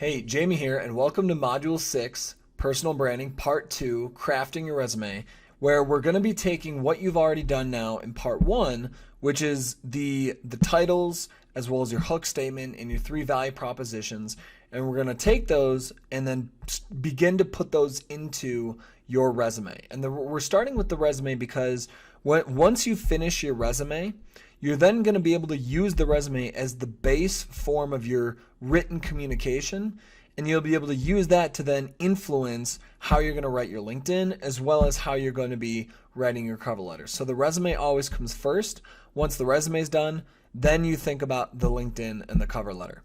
Hey, Jamie here, and welcome to Module 6, Personal Branding, Part 2, Crafting Your Resume, where we're going to be taking what you've already done now in Part 1, which is the titles, as well as your hook statement and your 3 value propositions, and we're going to take those and then begin to put those into your resume. And we're starting with the resume because once you finish your resume, you're then going to be able to use the resume as the base form of your written communication, and you'll be able to use that to then influence how you're going to write your LinkedIn as well as how you're going to be writing your cover letter. So the resume always comes first. Once the resume is done, then you think about the LinkedIn and the cover letter.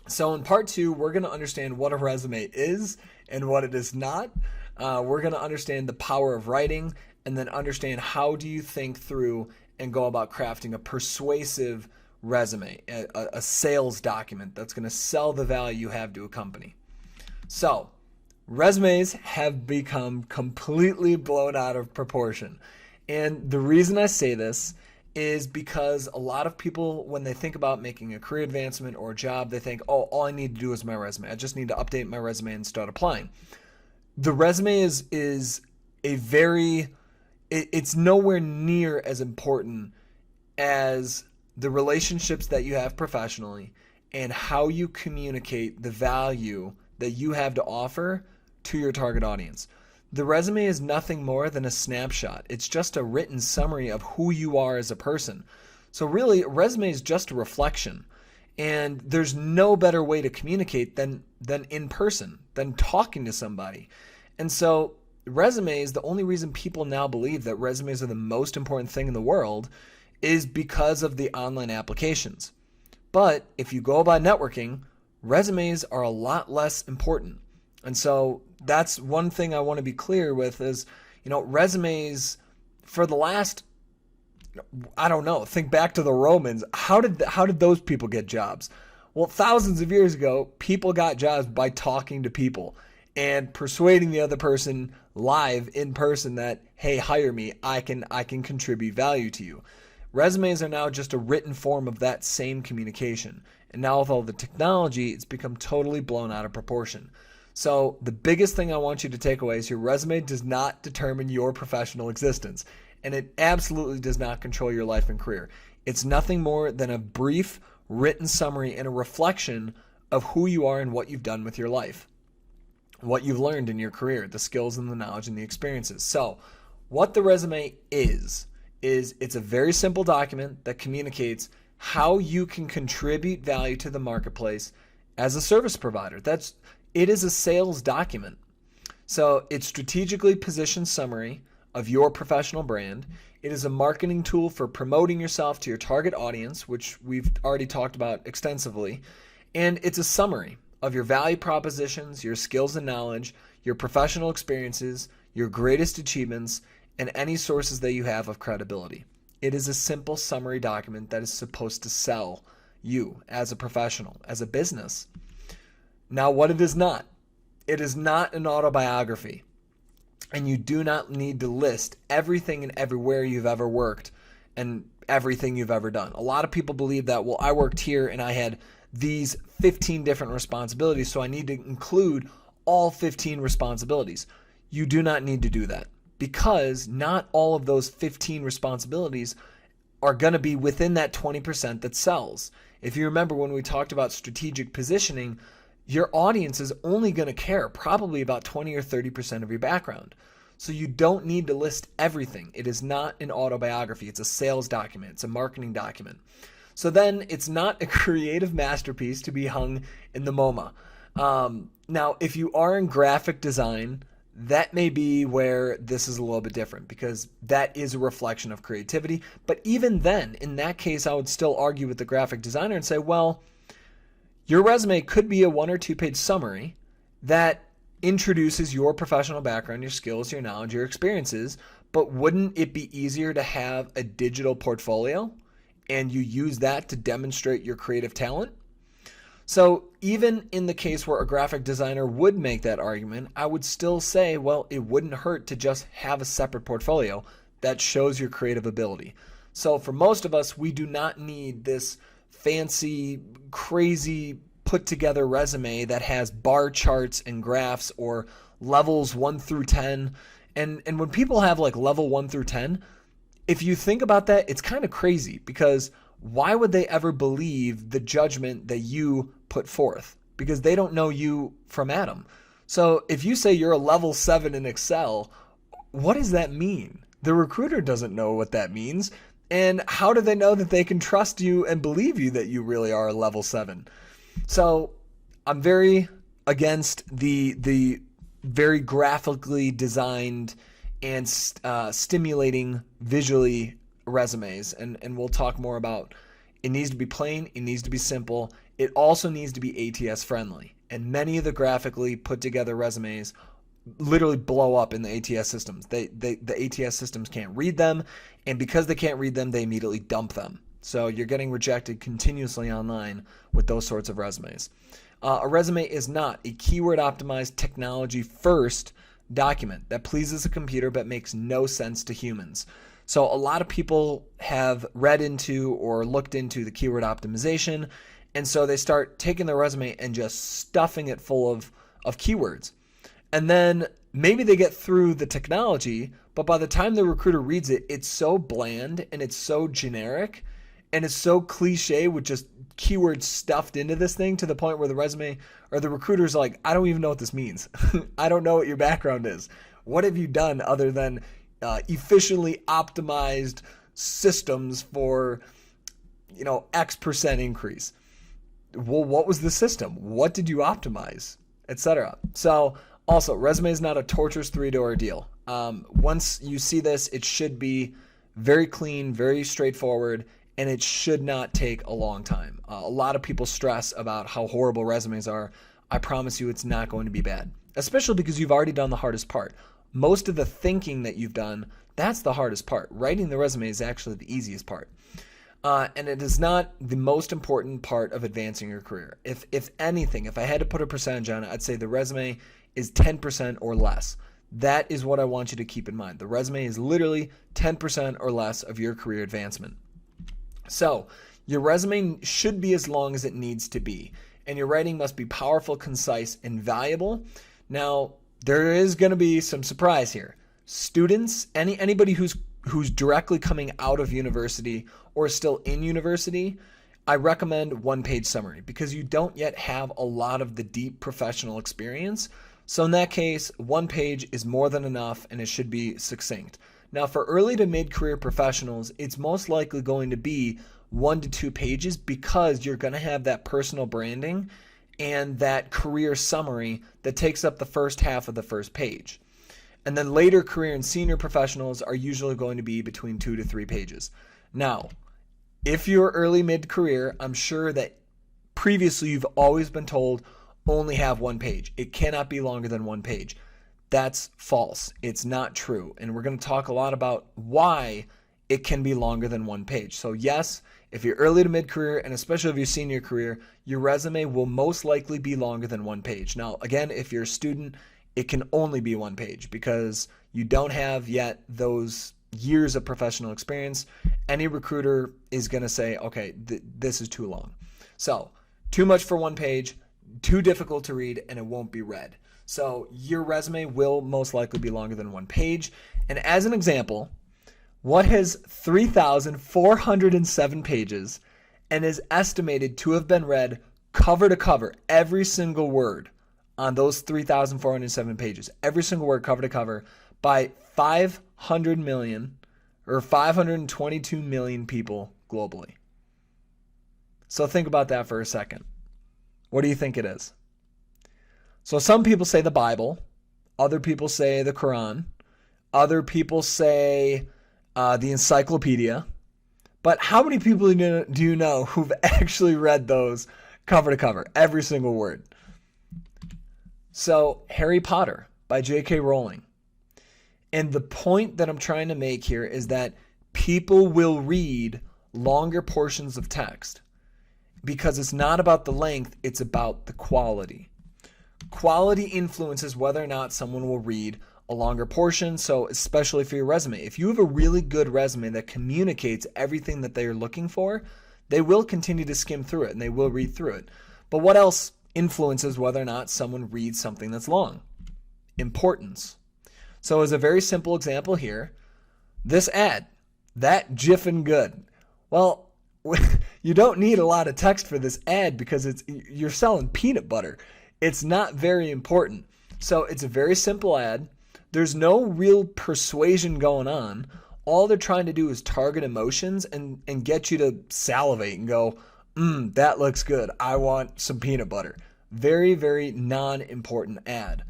So in Part 2, we're going to understand what a resume is and what it is not. We're going to understand the power of writing and then understand how do you think through and go about crafting a persuasive resume, a sales document that's going to sell the value you have to a company. So, resumes have become completely blown out of proportion. And the reason I say this is because a lot of people, when they think about making a career advancement or a job, they think, oh, all I need to do is my resume. I just need to update my resume and start applying. The resume is a very... it's nowhere near as important as the relationships that you have professionally and how you communicate the value that you have to offer to your target audience. The resume is nothing more than a snapshot. It's just a written summary of who you are as a person. So really, a resume is just a reflection. And there's no better way to communicate than in person, than talking to somebody. And so resumes, the only reason people now believe that resumes are the most important thing in the world is because of the online applications. But if you go about networking, resumes are a lot less important. And so that's one thing I want to be clear with is, resumes for the last, I don't know, think back to the Romans. How did those people get jobs? Well, thousands of years ago, people got jobs by talking to people and persuading the other person live in person that, hey, hire me, I can contribute value to you. Resumes are now just a written form of that same communication. And now with all the technology, it's become totally blown out of proportion. So the biggest thing I want you to take away is your resume does not determine your professional existence. And it absolutely does not control your life and career. It's nothing more than a brief written summary and a reflection of who you are and what you've done with your life, what you've learned in your career, the skills and the knowledge and the experiences. So what the resume is it's a very simple document that communicates how you can contribute value to the marketplace as a service provider. It is a sales document. So it's strategically positioned summary of your professional brand. It is a marketing tool for promoting yourself to your target audience, which we've already talked about extensively. And it's a summary of your value propositions, your skills and knowledge, your professional experiences, your greatest achievements, and any sources that you have of credibility. It is a simple summary document that is supposed to sell you as a professional, as a business. Now, what it is not an autobiography, and you do not need to list everything and everywhere you've ever worked and everything you've ever done. A lot of people believe that, well, I worked here and I had these 15 different responsibilities, so I need to include all 15 responsibilities. You do not need to do that because not all of those 15 responsibilities are going to be within that 20% that sells. If you remember when we talked about strategic positioning, your audience is only going to care probably about 20 or 30% of your background. So you don't need to list everything. It is not an autobiography. It's a sales document. It's a marketing document. So then it's not a creative masterpiece to be hung in the MoMA. Now, if you are in graphic design, that may be where this is a little bit different because that is a reflection of creativity. But even then, in that case, I would still argue with the graphic designer and say, well, your resume could be a 1 or 2 page summary that introduces your professional background, your skills, your knowledge, your experiences, but wouldn't it be easier to have a digital portfolio and you use that to demonstrate your creative talent? So even in the case where a graphic designer would make that argument, I would still say, well, it wouldn't hurt to just have a separate portfolio that shows your creative ability. So for most of us, we do not need this fancy, crazy put together resume that has bar charts and graphs or levels 1 through 10. And when people have like level 1 through 10, if you think about that, it's kind of crazy, because why would they ever believe the judgment that you put forth? Because they don't know you from Adam. So if you say you're a level 7 in Excel, what does that mean? The recruiter doesn't know what that means. And how do they know that they can trust you and believe you that you really are a level 7? So I'm very against the very graphically designed and stimulating visually resumes. And we'll talk more about it. Needs to be plain. It needs to be simple. It also needs to be ATS friendly. And many of the graphically put together resumes literally blow up in the ATS systems. The ATS systems can't read them. And because they can't read them, they immediately dump them. So you're getting rejected continuously online with those sorts of resumes. A resume is not a keyword optimized technology first document that pleases a computer but makes no sense to humans. So a lot of people have read into or looked into the keyword optimization, and so they start taking their resume and just stuffing it full of keywords. And then maybe they get through the technology, but by the time the recruiter reads it, it's so bland and it's so generic and it's so cliche with just keywords stuffed into this thing, to the point where the resume or the recruiter's like, I don't even know what this means. I don't know what your background is. What have you done other than efficiently optimized systems for, X% increase? Well, what was the system? What did you optimize? Etc. So also, resume is not a torturous 3-day ordeal. Once you see this, it should be very clean, very straightforward, and it should not take a long time. A lot of people stress about how horrible resumes are. I promise you it's not going to be bad, especially because you've already done the hardest part. Most of the thinking that you've done, that's the hardest part. Writing the resume is actually the easiest part. And it is not the most important part of advancing your career. If anything, if I had to put a percentage on it, I'd say the resume is 10% or less. That is what I want you to keep in mind. The resume is literally 10% or less of your career advancement. So your resume should be as long as it needs to be, and your writing must be powerful, concise, and valuable. Now, there is going to be some surprise here. Students, anybody who's directly coming out of university or still in university, I recommend one-page summary, because you don't yet have a lot of the deep professional experience. So in that case, one page is more than enough, and it should be succinct. Now, for early to mid-career professionals, it's most likely going to be 1 to 2 pages, because you're going to have that personal branding and that career summary that takes up the first half of the first page. And then later career and senior professionals are usually going to be between 2 to 3 pages. Now, if you're early mid-career, I'm sure that previously you've always been told only have 1 page. It cannot be longer than 1 page. That's false. It's not true. And we're going to talk a lot about why it can be longer than 1 page. So yes, if you're early to mid-career, and especially if you're senior career, your resume will most likely be longer than 1 page. Now, again, if you're a student, it can only be 1 page, because you don't have yet those years of professional experience. Any recruiter is going to say, okay, this is too long. So too much for 1 page, too difficult to read, and it won't be read. So your resume will most likely be longer than 1 page. And as an example, what has 3,407 pages and is estimated to have been read cover to cover, every single word on those 3,407 pages, every single word cover to cover, by 500 million or 522 million people globally? So think about that for a second. What do you think it is? So some people say the Bible, other people say the Quran, other people say the encyclopedia. But how many people do you know who've actually read those cover to cover, every single word? So Harry Potter by J.K. Rowling. And the point that I'm trying to make here is that people will read longer portions of text, because it's not about the length, it's about the quality. Quality influences whether or not someone will read a longer portion. So especially for your resume, if you have a really good resume that communicates everything that they're looking for, they will continue to skim through it and they will read through it. But what else influences whether or not someone reads something that's long? Importance. So as a very simple example here, this ad, that jiffin good. Well, you don't need a lot of text for this ad because you're selling peanut butter. It's not very important. So it's a very simple ad. There's no real persuasion going on. All they're trying to do is target emotions and get you to salivate and go, that looks good. I want some peanut butter. Very, very non-important ad.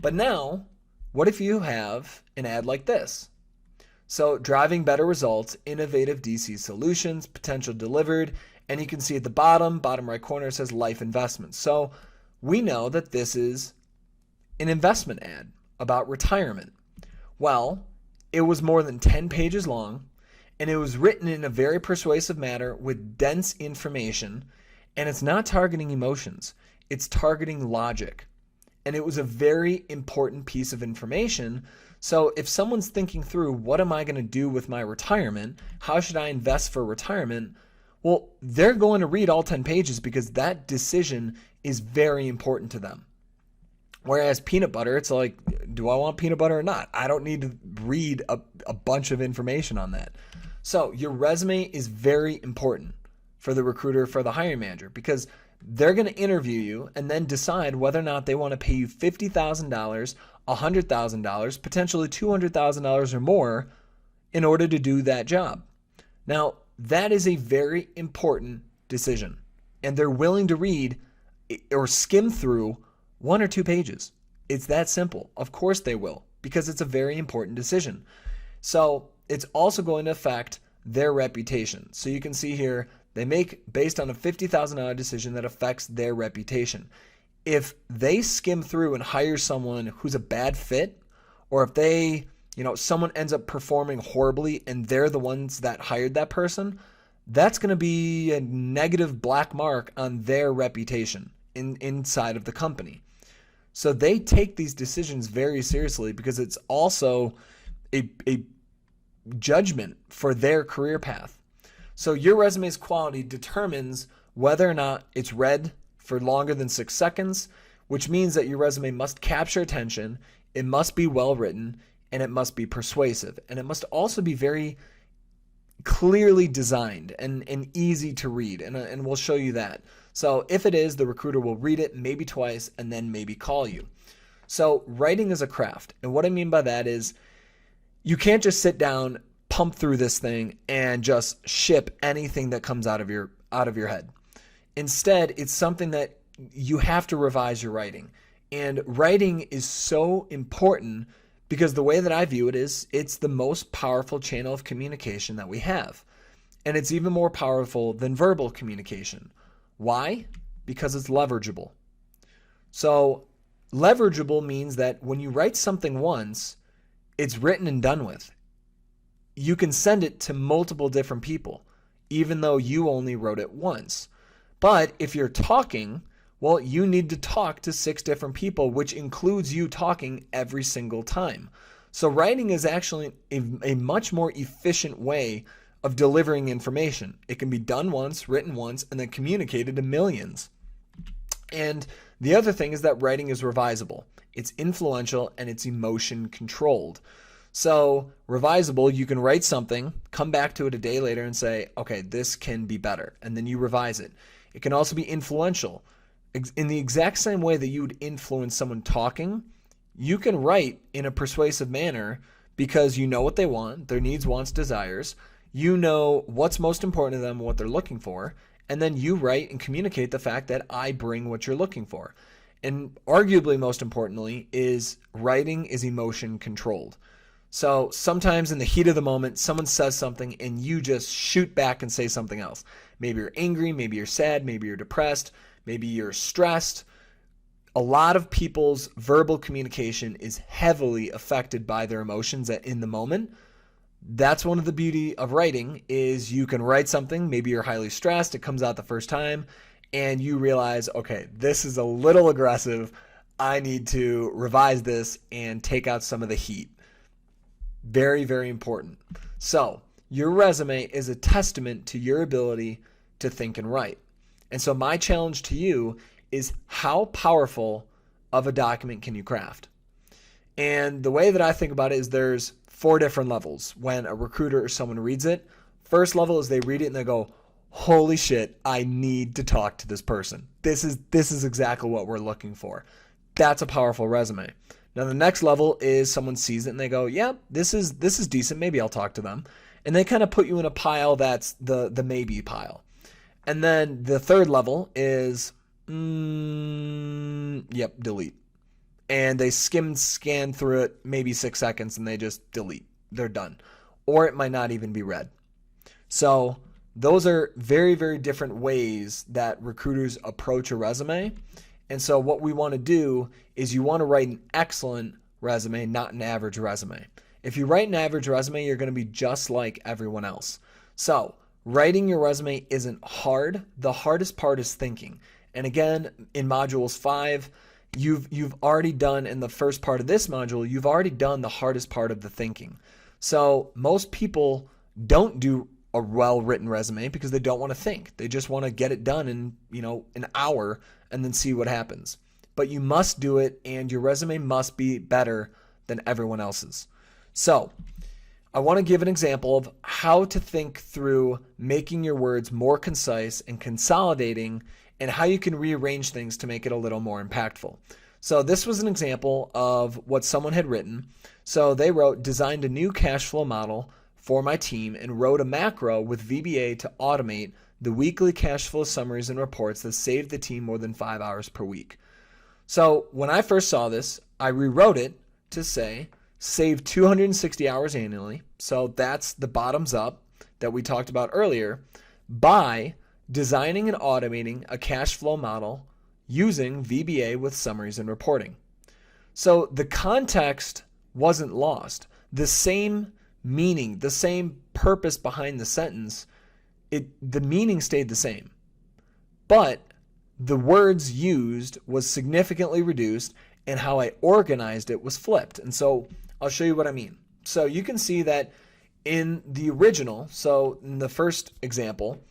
But now, what if you have an ad like this? So driving better results, innovative DC solutions, potential delivered, and you can see at the bottom right corner, it says life investments. So we know that this is an investment ad about retirement. Well, it was more than 10 pages long, and it was written in a very persuasive manner with dense information, and it's not targeting emotions, it's targeting logic. And it was a very important piece of information. So if someone's thinking through, what am I going to do with my retirement? How should I invest for retirement? Well, they're going to read all 10 pages because that decision is very important to them. Whereas peanut butter, it's like, do I want peanut butter or not? I don't need to read a bunch of information on that. So your resume is very important for the recruiter, for the hiring manager, because they're going to interview you and then decide whether or not they want to pay you $50,000, $100,000, potentially $200,000 or more in order to do that job. Now, that is a very important decision, and they're willing to read or skim through 1 or 2 pages. It's that simple. Of course they will, because it's a very important decision. So it's also going to affect their reputation. So you can see here, they make based on a $50,000 decision that affects their reputation. If they skim through and hire someone who's a bad fit, or if someone ends up performing horribly and they're the ones that hired that person, that's going to be a negative black mark on their reputation inside of the company. So they take these decisions very seriously because it's also a judgment for their career path. So your resume's quality determines whether or not it's read for longer than 6 seconds, which means that your resume must capture attention, it must be well written, and it must be persuasive. And it must also be very clearly designed and easy to read, and we'll show you that. So if it is, the recruiter will read it maybe twice and then maybe call you. So writing is a craft, and what I mean by that is you can't just sit down, pump through this thing, and just ship anything that comes out of your head. Instead, it's something that you have to revise your writing. And writing is so important because the way that I view it is it's the most powerful channel of communication that we have. And it's even more powerful than verbal communication. Why? Because it's leverageable. So leverageable means that when you write something once, it's written and done with. You can send it to multiple different people, even though you only wrote it once. But if you're talking, well, you need to talk to 6 different people, which includes you talking every single time. So writing is actually a much more efficient way of delivering information. It can be done once, written once, and then communicated to millions. And the other thing is that writing is revisable. It's influential and it's emotion controlled. So revisable, you can write something, come back to it a day later and say, okay, this can be better. And then you revise it. It can also be influential. In the exact same way that you would influence someone talking, you can write in a persuasive manner because you know what they want, their needs, wants, desires. You know what's most important to them, what they're looking for. And then you write and communicate the fact that I bring what you're looking for. And arguably most importantly is writing is emotion controlled. So sometimes in the heat of the moment, someone says something and you just shoot back and say something else. Maybe you're angry, maybe you're sad, maybe you're depressed, maybe you're stressed. A lot of people's verbal communication is heavily affected by their emotions in the moment. That's one of the beauty of writing is you can write something, maybe you're highly stressed, it comes out the first time, and you realize, okay, this is a little aggressive. I need to revise this and take out some of the heat. Very, very important. So your resume is a testament to your ability to think and write. And so my challenge to you is, how powerful of a document can you craft? And the way that I think about it is there's 4 different levels when a recruiter or someone reads it. First level is they read it and they go, holy shit, I need to talk to this person. This is exactly what we're looking for. That's a powerful resume. Now the next level is someone sees it and they go, yeah, this is decent. Maybe I'll talk to them. And they kind of put you in a pile that's the maybe pile. And then the third level is, yep, delete. And they scan through it maybe 6 seconds and they just delete. They're done. Or it might not even be read. So those are very, very different ways that recruiters approach a resume. And so what we want to do is you want to write an excellent resume, not an average resume. If you write an average resume, you're going to be just like everyone else. So writing your resume isn't hard. The hardest part is thinking. And again, in modules 5, you've already done, in the first part of this module, you've already done the hardest part of the thinking. So most people don't do a well-written resume because they don't want to think. They just want to get it done in, an hour and then see what happens. But you must do it, and your resume must be better than everyone else's. So I want to give an example of how to think through making your words more concise and consolidating, and how you can rearrange things to make it a little more impactful. So this was an example of what someone had written. So they wrote, designed a new cash flow model for my team and wrote a macro with VBA to automate the weekly cash flow summaries and reports that saved the team more than 5 hours per week. So when I first saw this, I rewrote it to say, save 260 hours annually. So that's the bottoms up that we talked about earlier, by designing and automating a cash flow model using VBA with summaries and reporting. So the context wasn't lost. The same meaning, the same purpose behind the sentence, the meaning stayed the same. But the words used was significantly reduced, and how I organized it was flipped. And so I'll show you what I mean. So you can see that in the original, so in the first example,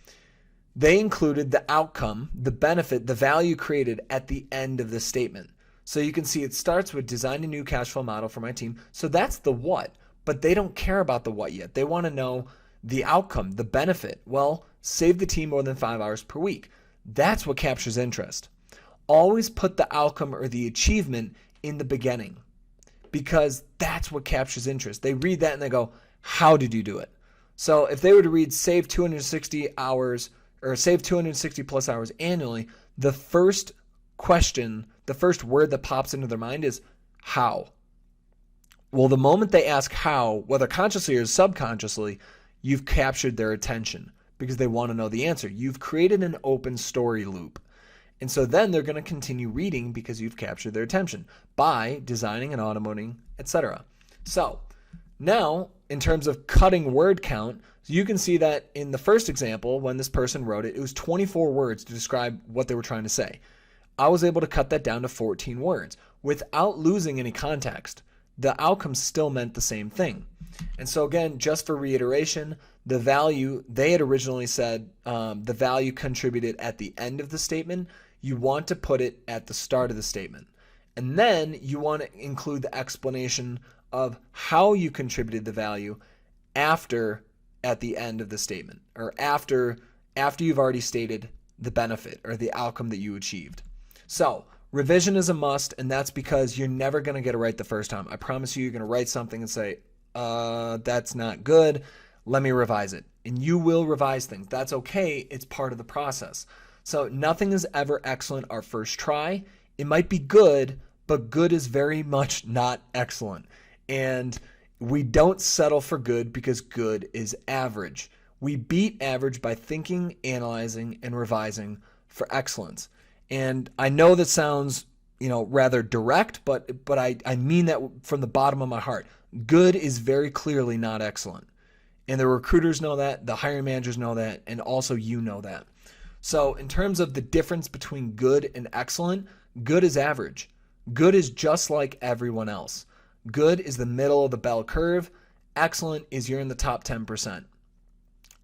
they included the outcome, the benefit, the value created at the end of the statement. So you can see it starts with design a new cash flow model for my team. So that's the what, but they don't care about the what yet. They want to know the outcome, the benefit. Well, save the team more than 5 hours per week. That's what captures interest. Always put the outcome or the achievement in the beginning, because that's what captures interest. They read that and they go, how did you do it? So if they were to read save 260 hours or save 260 plus hours annually, the first question, the first word that pops into their mind is how. Well, the moment they ask how, whether consciously or subconsciously, you've captured their attention because they want to know the answer. You've created an open story loop. And so then they're going to continue reading because you've captured their attention by designing and automating, etc. So now, in terms of cutting word count, you can see that in the first example, when this person wrote it, it was 24 words to describe what they were trying to say. I was able to cut that down to 14 words without losing any context. The outcome still meant the same thing. And so again, just for reiteration, the value, they had originally said the value contributed at the end of the statement. You want to put it at the start of the statement. And then you want to include the explanation of how you contributed the value at the end of the statement, or after you've already stated the benefit or the outcome that you achieved. So revision is a must, and that's because you're never going to get it right the first time. I promise you're going to write something and say, that's not good. Let me revise it. And you will revise things. That's okay. It's part of the process. So nothing is ever excellent our first try. It might be good, but good is very much not excellent. And we don't settle for good because good is average. We beat average by thinking, analyzing, and revising for excellence. And I know that sounds, rather direct, but I mean that from the bottom of my heart. Good is very clearly not excellent. And the recruiters know that, the hiring managers know that, and also you know that. So in terms of the difference between good and excellent, good is average. Good is just like everyone else. Good is the middle of the bell curve. Excellent is you're in the top 10%.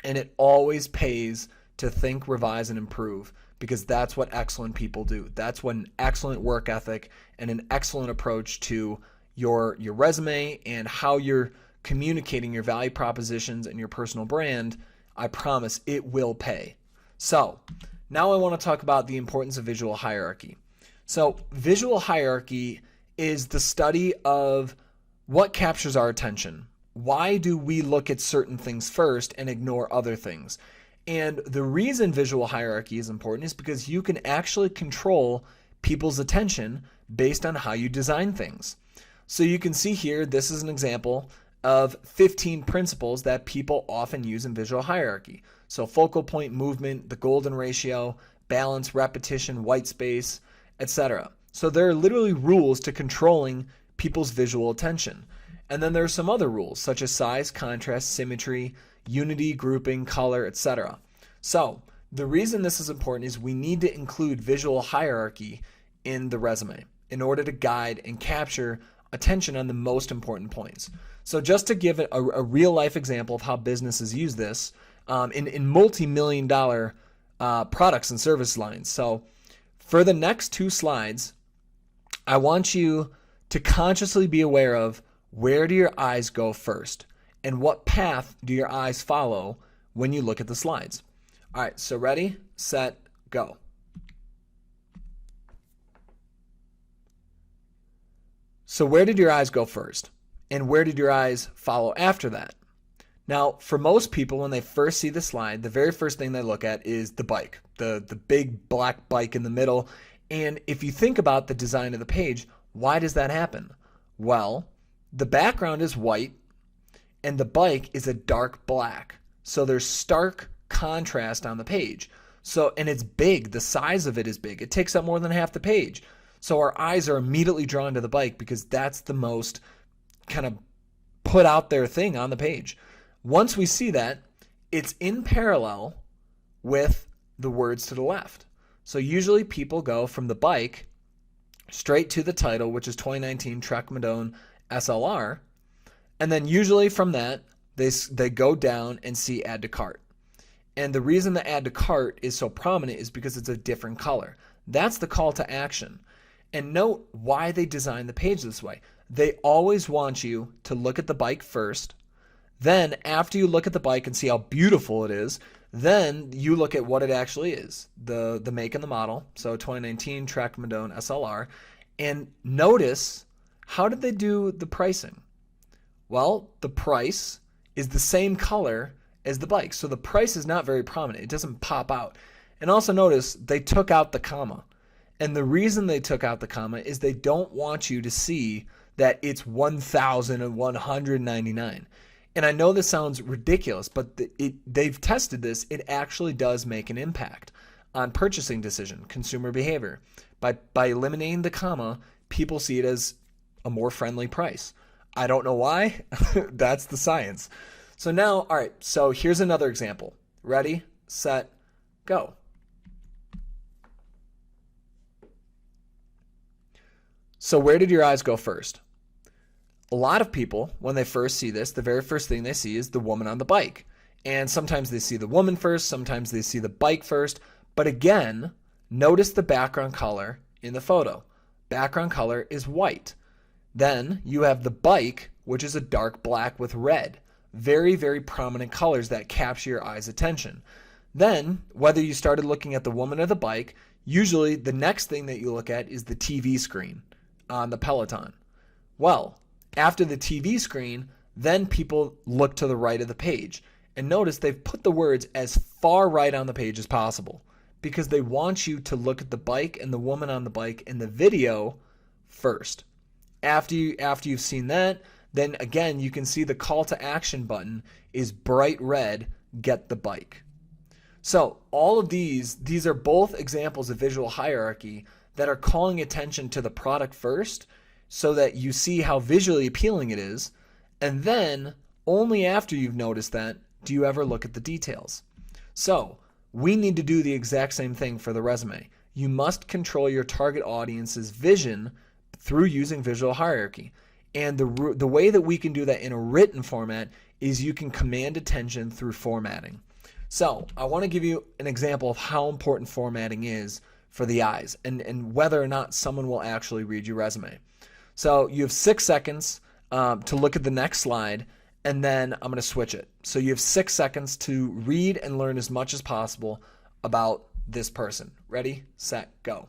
And it always pays to think, revise, and improve, because that's what excellent people do. That's what an excellent work ethic and an excellent approach to your resume and how you're communicating your value propositions and your personal brand. I promise it will pay. So now I want to talk about the importance of visual hierarchy. So visual hierarchy is the study of what captures our attention. Why do we look at certain things first and ignore other things? And the reason visual hierarchy is important is because you can actually control people's attention based on how you design things. So you can see here, this is an example of 15 principles that people often use in visual hierarchy. So focal point, movement, the golden ratio, balance, repetition, white space, etc. So there are literally rules to controlling people's visual attention. And then there are some other rules such as size, contrast, symmetry, unity, grouping, color, etc. So the reason this is important is we need to include visual hierarchy in the resume in order to guide and capture attention on the most important points. So just to give it a real life example of how businesses use this in multi-million dollar products and service lines. So for the next 2 slides, I want you to consciously be aware of where do your eyes go first and what path do your eyes follow when you look at the slides. All right, so ready, set, go. So where did your eyes go first? And where did your eyes follow after that? Now, for most people, when they first see the slide, the very first thing they look at is the bike, the big black bike in the middle. And if you think about the design of the page, why does that happen? Well, the background is white and the bike is a dark black. So there's stark contrast on the page. So, and it's big, the size of it is big. It takes up more than half the page. So our eyes are immediately drawn to the bike because that's the most kind of put out there thing on the page. Once we see that, it's in parallel with the words to the left. So usually people go from the bike straight to the title, which is 2019 Trek Madone SLR. And then usually from that, they go down and see add to cart. And the reason the add to cart is so prominent is because it's a different color. That's the call to action. And note why they designed the page this way. They always want you to look at the bike first. Then after you look at the bike and see how beautiful it is, then you look at what it actually is, the make and the model. So 2019 Trek Madone SLR. And notice, how did they do the pricing? Well, the price is the same color as the bike. So the price is not very prominent. It doesn't pop out. And also notice they took out the comma. And the reason they took out the comma is they don't want you to see that it's $1,199. And I know this sounds ridiculous, but they've tested this. It actually does make an impact on purchasing decision, consumer behavior. By eliminating the comma, people see it as a more friendly price. I don't know why. That's the science. So now, all right, so here's another example. Ready, set, go. So where did your eyes go first? A lot of people, when they first see this, the very first thing they see is the woman on the bike. And sometimes they see the woman first, sometimes they see the bike first. But again, notice the background color in the photo. Background color is white. Then you have the bike, which is a dark black with red. Very, very prominent colors that capture your eye's attention. Then, whether you started looking at the woman or the bike, usually the next thing that you look at is the TV screen on the Peloton. Well, after the TV screen, then people look to the right of the page. And notice they've put the words as far right on the page as possible because they want you to look at the bike and the woman on the bike in the video first. After you've seen that, then again, you can see the call to action button is bright red, get the bike. So all of these are both examples of visual hierarchy that are calling attention to the product first so that you see how visually appealing it is. And then only after you've noticed that do you ever look at the details. So we need to do the exact same thing for the resume. You must control your target audience's vision through using visual hierarchy. And the way that we can do that in a written format is you can command attention through formatting. So I want to give you an example of how important formatting is for the eyes and whether or not someone will actually read your resume. So you have 6 seconds to look at the next slide, and then I'm going to switch it. So you have 6 seconds to read and learn as much as possible about this person. Ready, set, go.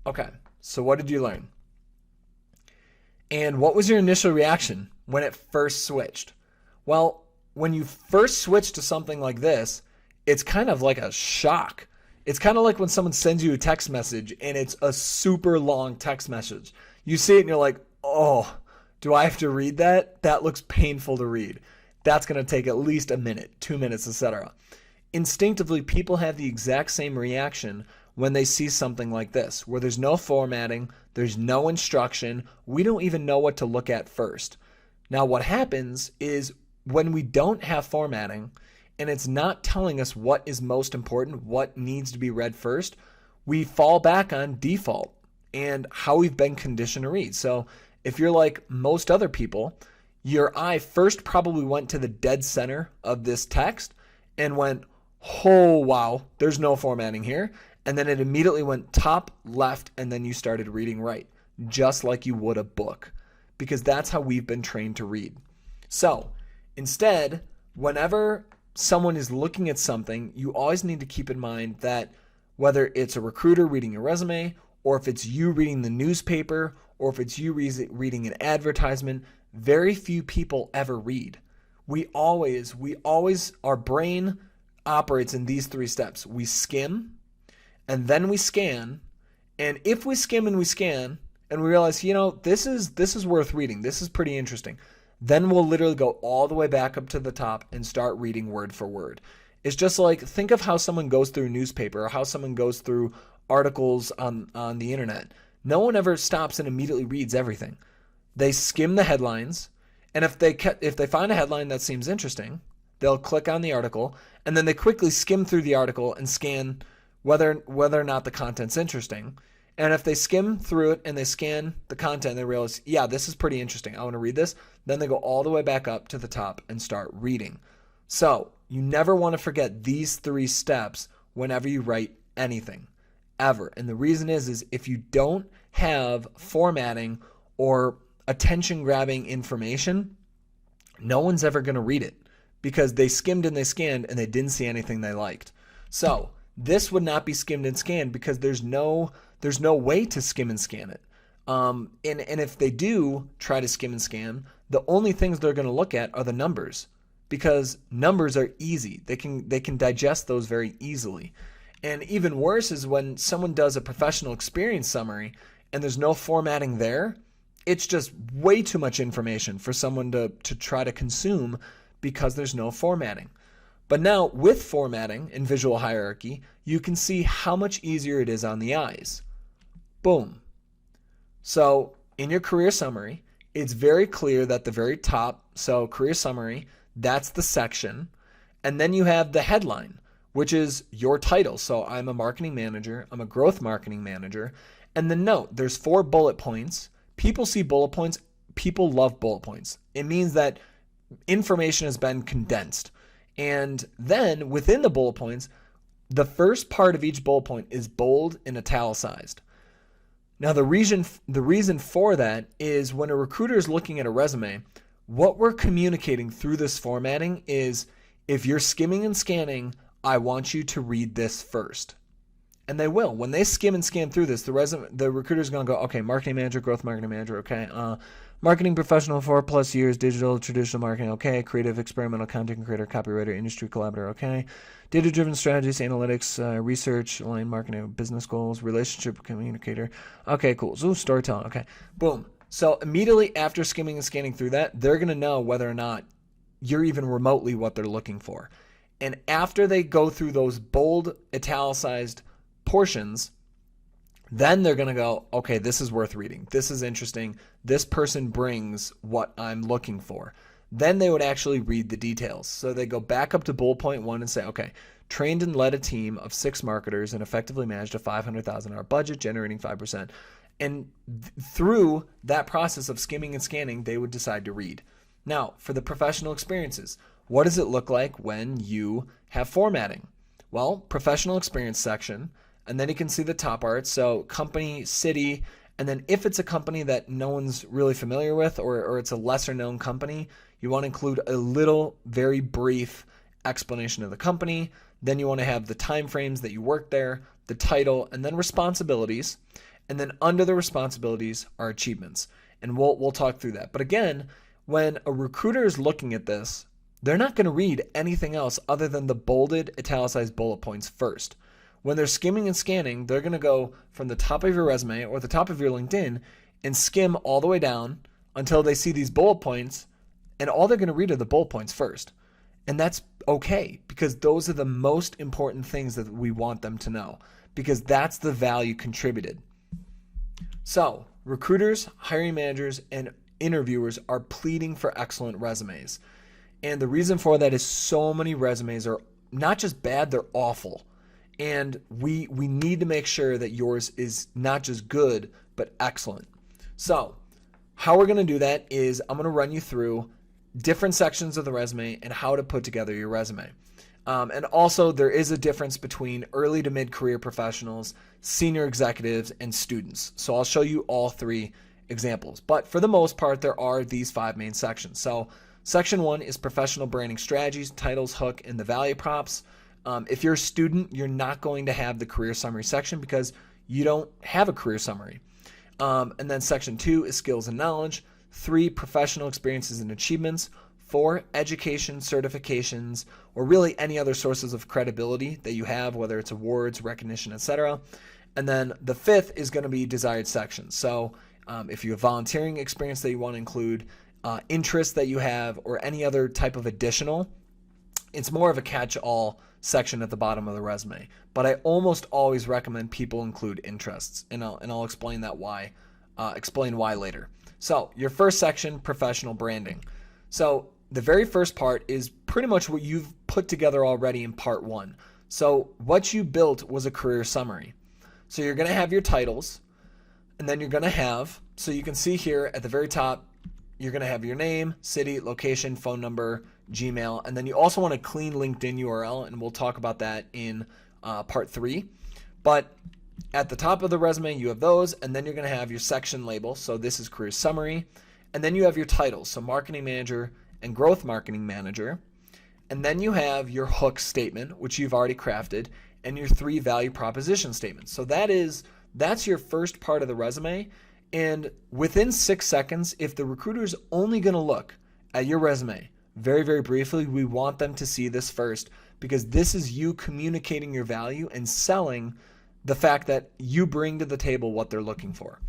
Okay, so what did you learn? And what was your initial reaction when it first switched? Well, when you first switch to something like this, it's kind of like a shock. It's kind of like when someone sends you a text message and it's a super long text message. You see it and you're like, oh, do I have to read that? That looks painful to read. That's going to take at least a minute, 2 minutes, etc. Instinctively, people have the exact same reaction when they see something like this, where there's no formatting, there's no instruction, we don't even know what to look at first. Now, what happens is when we don't have formatting and it's not telling us what is most important, what needs to be read first, we fall back on default and how we've been conditioned to read. So if you're like most other people, your eye first probably went to the dead center of this text and went, oh, wow, there's no formatting here. And then it immediately went top, left, and then you started reading right, just like you would a book, because that's how we've been trained to read. So instead, whenever someone is looking at something, you always need to keep in mind that whether it's a recruiter reading your resume, or if it's you reading the newspaper, or if it's you reading an advertisement, very few people ever read. We always, our brain operates in these 3 steps. We skim, and then we scan, and if we skim and we scan, and we realize, you know, this is worth reading, this is pretty interesting, then we'll literally go all the way back up to the top and start reading word for word. It's just like, think of how someone goes through a newspaper or how someone goes through articles on the internet. No one ever stops and immediately reads everything. They skim the headlines, and if they find a headline that seems interesting, they'll click on the article, and then they quickly skim through the article and scan whether or not the content's interesting. And if they skim through it and they scan the content and they realize, yeah, this is pretty interesting, I want to read this, then they go all the way back up to the top and start reading. So you never want to forget these 3 steps whenever you write anything, ever. And the reason is if you don't have formatting or attention-grabbing information, no one's ever going to read it because they skimmed and they scanned and they didn't see anything they liked. So this would not be skimmed and scanned because there's no way to skim and scan it. And if they do try to skim and scan, the only things they're going to look at are the numbers, because numbers are easy. They can digest those very easily. And even worse is when someone does a professional experience summary and there's no formatting there. It's just way too much information for someone to try to consume because there's no formatting. But now with formatting and visual hierarchy, you can see how much easier it is on the eyes. Boom. So in your career summary, it's very clear that the very top, so career summary, that's the section. And then you have the headline, which is your title. So I'm a marketing manager, I'm a growth marketing manager. And the note, there's 4 bullet points. People see bullet points, people love bullet points. It means that information has been condensed. And then within the bullet points, the first part of each bullet point is bold and italicized. Now the reason for that is when a recruiter is looking at a resume, what we're communicating through this formatting is, if you're skimming and scanning, I want you to read this first. And they will. When they skim and scan through this, the recruiter's going to go, okay, marketing manager, growth marketing manager, okay, marketing professional, 4+ years, digital, traditional marketing, okay, creative, experimental, content creator, copywriter, industry collaborator, okay, data-driven strategies, analytics, research, aligned marketing, business goals, relationship communicator, okay, cool, so storytelling, okay, boom. So immediately after skimming and scanning through that, they're going to know whether or not you're even remotely what they're looking for. And after they go through those bold, italicized portions, then they're going to go, okay, this is worth reading. This is interesting. This person brings what I'm looking for. Then they would actually read the details. So they go back up to bullet point 1 and say, okay, trained and led a team of 6 marketers and effectively managed a $500,000 budget, generating 5%. And through that process of skimming and scanning, they would decide to read. Now, for the professional experiences, what does it look like when you have formatting? Well, professional experience section, and then you can see the top art. So company, city, and then if it's a company that no one's really familiar with, or it's a lesser known company, you want to include a little, very brief explanation of the company. Then you want to have the time frames that you work there, the title, and then responsibilities. And then under the responsibilities are achievements. And we'll talk through that. But again, when a recruiter is looking at this, they're not going to read anything else other than the bolded, italicized bullet points first. When they're skimming and scanning, they're going to go from the top of your resume or the top of your LinkedIn and skim all the way down until they see these bullet points, and all they're going to read are the bullet points first. And that's okay, because those are the most important things that we want them to know, because that's the value contributed. So, recruiters, hiring managers, and interviewers are pleading for excellent resumes. And the reason for that is so many resumes are not just bad, they're awful. And we need to make sure that yours is not just good, but excellent. So, how we're going to do that is I'm going to run you through different sections of the resume and how to put together your resume. And also, there is a difference between early to mid-career professionals, senior executives, and students. So I'll show you all three examples. But for the most part, there are these 5 main sections. So section 1 is professional branding strategies, titles, hook, and the value props. If you're a student, you're not going to have the career summary section because you don't have a career summary. And then section 2 is skills and knowledge. 3, professional experiences and achievements. 4, education, certifications, or really any other sources of credibility that you have, whether it's awards, recognition, etc. And then the 5th is going to be desired sections. So if you have volunteering experience that you want to include, interests that you have, or any other type of additional, it's more of a catch-all section at the bottom of the resume. But I almost always recommend people include interests, and I'll explain that why. Explain why later. So your first section, professional branding. So the very first part is pretty much what you've put together already in part 1. So what you built was a career summary. So you're going to have your titles, and then you're going to have, so you can see here at the very top, you're going to have your name, city, location, phone number, Gmail, and then you also want a clean LinkedIn URL, and we'll talk about that in part 3. But at the top of the resume, you have those, and then you're going to have your section label. So this is career summary. And then you have your titles, so marketing manager and growth marketing manager. And then you have your hook statement, which you've already crafted, and your 3 value proposition statements. So that's your first part of the resume. And within 6 seconds, if the recruiter is only going to look at your resume very, very briefly, we want them to see this first, because this is you communicating your value and selling the fact that you bring to the table what they're looking for.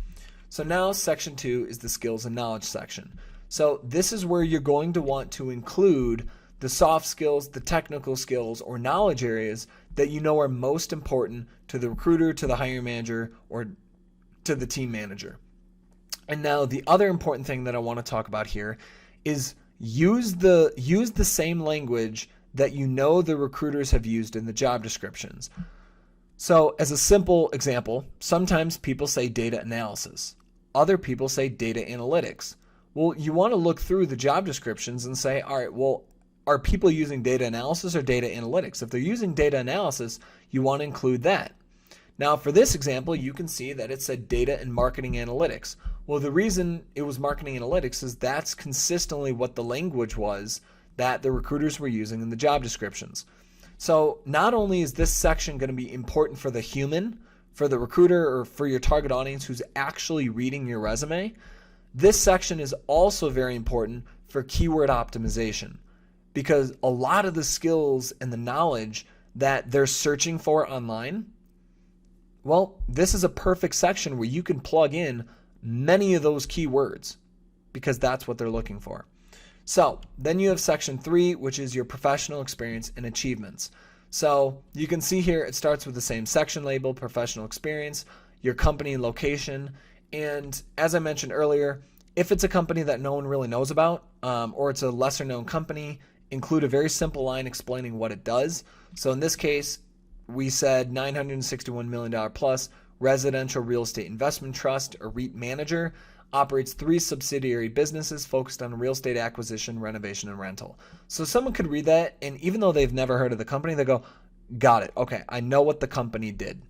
So now section 2 is the skills and knowledge section. So this is where you're going to want to include the soft skills, the technical skills, or knowledge areas that you know are most important to the recruiter, to the hiring manager, or to the team manager. And now the other important thing that I want to talk about here is use the same language that you know the recruiters have used in the job descriptions. So as a simple example, sometimes people say data analysis. Other people say data analytics. Well, you want to look through the job descriptions and say, all right, well, are people using data analysis or data analytics? If they're using data analysis, you want to include that. Now, for this example, you can see that it said data and marketing analytics. Well, the reason it was marketing analytics is that's consistently what the language was that the recruiters were using in the job descriptions. So not only is this section going to be important for the human, for the recruiter, or for your target audience who's actually reading your resume, this section is also very important for keyword optimization, because a lot of the skills and the knowledge that they're searching for online, well, this is a perfect section where you can plug in many of those keywords because that's what they're looking for. So then you have section 3, which is your professional experience and achievements. So you can see here it starts with the same section label, professional experience, your company and location. And as I mentioned earlier, if it's a company that no one really knows about, or it's a lesser known company, include a very simple line explaining what it does. So in this case, we said $961 million plus residential real estate investment trust or REIT manager, operates 3 subsidiary businesses focused on real estate acquisition, renovation, and rental. So someone could read that, and even though they've never heard of the company, they go, got it. Okay, I know what the company did.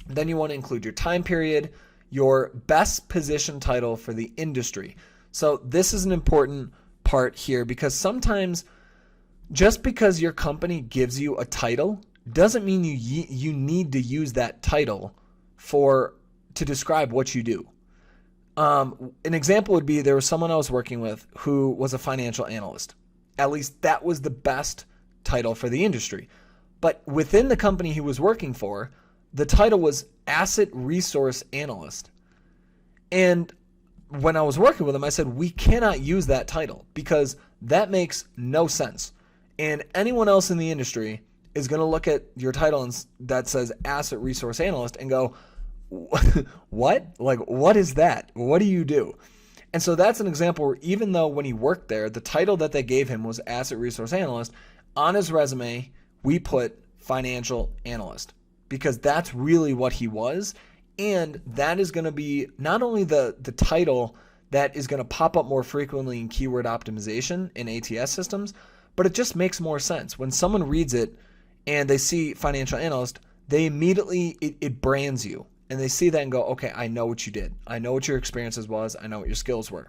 Then you want to include your time period, your best position title for the industry. So this is an important part here because sometimes just because your company gives you a title doesn't mean you need to use that title to describe what you do. An example would be there was someone I was working with who was a financial analyst. At least that was the best title for the industry. But within the company he was working for, the title was Asset Resource Analyst. And when I was working with him, I said, we cannot use that title because that makes no sense. And anyone else in the industry is going to look at your title that says Asset Resource Analyst and go, what? Like, what is that? What do you do? And so that's an example where even though when he worked there, the title that they gave him was Asset Resource Analyst, on his resume, we put Financial Analyst because that's really what he was. And that is going to be not only the title that is going to pop up more frequently in keyword optimization in ATS systems, but it just makes more sense. When someone reads it and they see Financial Analyst, they immediately, it brands you. And they see that and go, okay, I know what you did. I know what your experiences was. I know what your skills were.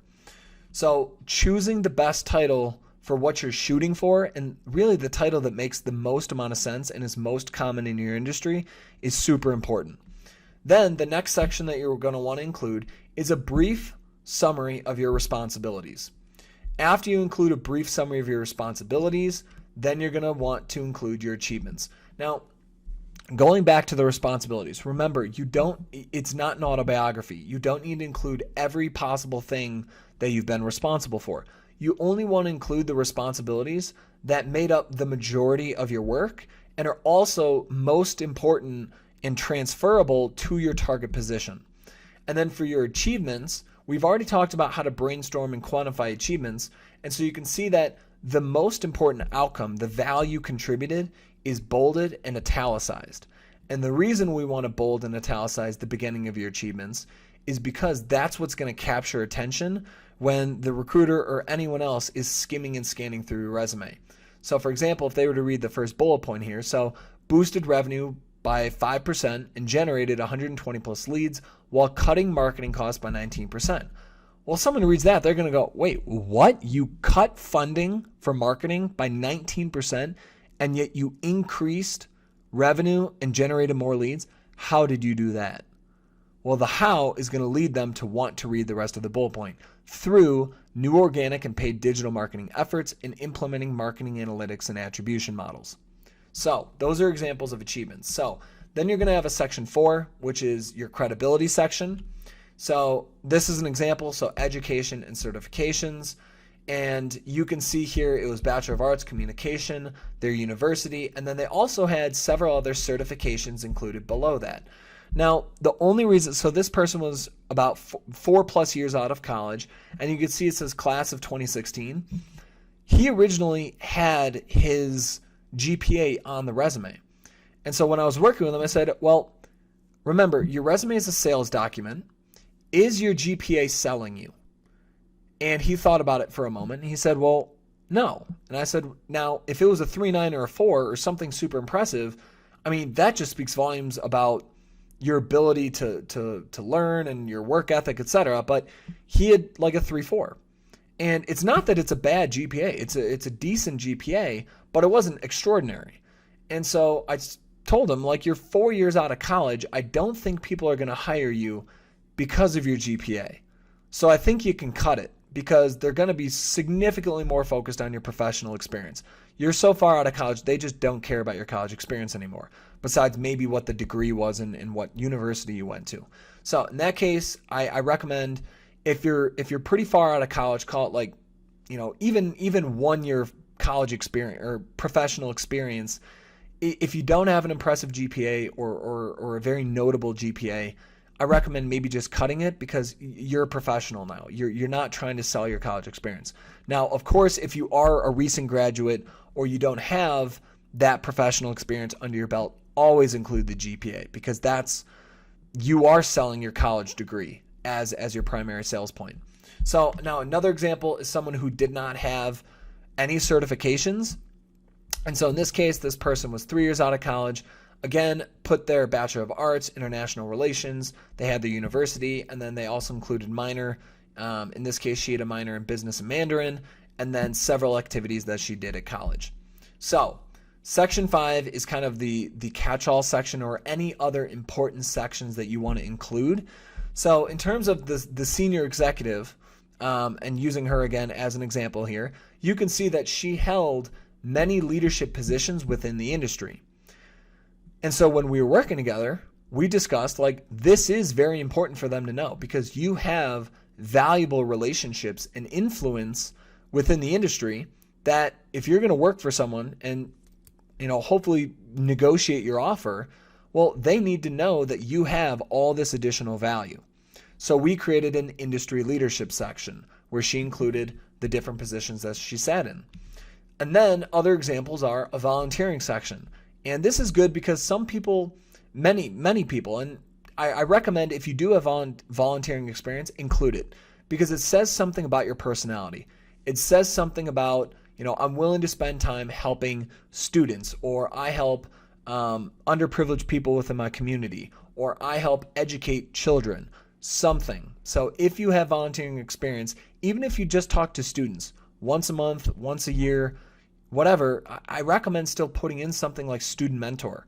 So choosing the best title for what you're shooting for, and really the title that makes the most amount of sense and is most common in your industry, is super important. Then the next section that you're going to want to include is a brief summary of your responsibilities. After you include a brief summary of your responsibilities, then you're going to want to include your achievements. Now, going back to the responsibilities, remember, it's not an autobiography. You don't need to include every possible thing that you've been responsible for. You only want to include the responsibilities that made up the majority of your work and are also most important and transferable to your target position. And then for your achievements, we've already talked about how to brainstorm and quantify achievements. And so you can see that the most important outcome, the value contributed, is bolded and italicized. And the reason we want to bold and italicize the beginning of your achievements is because that's what's going to capture attention when the recruiter or anyone else is skimming and scanning through your resume. So for example, if they were to read the first bullet point here, so boosted revenue by 5% and generated 120 plus leads while cutting marketing costs by 19%. Well, someone who reads that, they're going to go, wait, what? You cut funding for marketing by 19% and yet you increased revenue and generated more leads? How did you do that? Well, the how is going to lead them to want to read the rest of the bullet point through new organic and paid digital marketing efforts and implementing marketing analytics and attribution models. So those are examples of achievements. So then you're going to have a section 4, which is your credibility section. So this is an example. So education and certifications. And you can see here it was Bachelor of Arts, Communication, their university, and then they also had several other certifications included below that. Now, the only reason, so this person was about 4+ years out of college, and you can see it says class of 2016. He originally had his GPA on the resume. And so when I was working with him, I said, well, remember, your resume is a sales document. Is your GPA selling you? And he thought about it for a moment. And he said, well, no. And I said, now, if it was a 3.9 or a 4 or something super impressive, I mean, that just speaks volumes about your ability to learn and your work ethic, etc. But he had like a 3.4. And it's not that it's a bad GPA. It's a decent GPA, but it wasn't extraordinary. And so I told him, like, you're 4 years out of college. I don't think people are going to hire you because of your GPA. So I think you can cut it because they're going to be significantly more focused on your professional experience. You're so far out of college, they just don't care about your college experience anymore, besides maybe what the degree was and what university you went to. So in that case, I recommend if you're pretty far out of college, call it like, even 1 year college experience or professional experience. If you don't have an impressive GPA or a very notable GPA, I recommend maybe just cutting it because you're a professional now. You're not trying to sell your college experience. Now, of course, if you are a recent graduate or you don't have that professional experience under your belt, always include the GPA because that's you are selling your college degree as your primary sales point. So now another example is someone who did not have any certifications. And so in this case, this person was 3 years out of college. Again, put their Bachelor of Arts, International Relations. They had their university, and then they also included minor. In this case, she had a minor in Business and Mandarin, and then several activities that she did at college. So Section 5 is kind of the catch-all section, or any other important sections that you want to include. So in terms of the senior executive, and using her again as an example here, you can see that she held many leadership positions within the industry. And so when we were working together, we discussed, like, this is very important for them to know, because you have valuable relationships and influence within the industry that if you're going to work for someone and, hopefully negotiate your offer, well, they need to know that you have all this additional value. So we created an industry leadership section where she included the different positions that she sat in. And then other examples are a volunteering section. And this is good because some people, many people, and I recommend if you do have volunteering experience, include it, because it says something about your personality. It says something about, I'm willing to spend time helping students, or I help underprivileged people within my community, or I help educate children, something. So if you have volunteering experience, even if you just talk to students once a month, once a year, whatever, I recommend still putting in something like student mentor.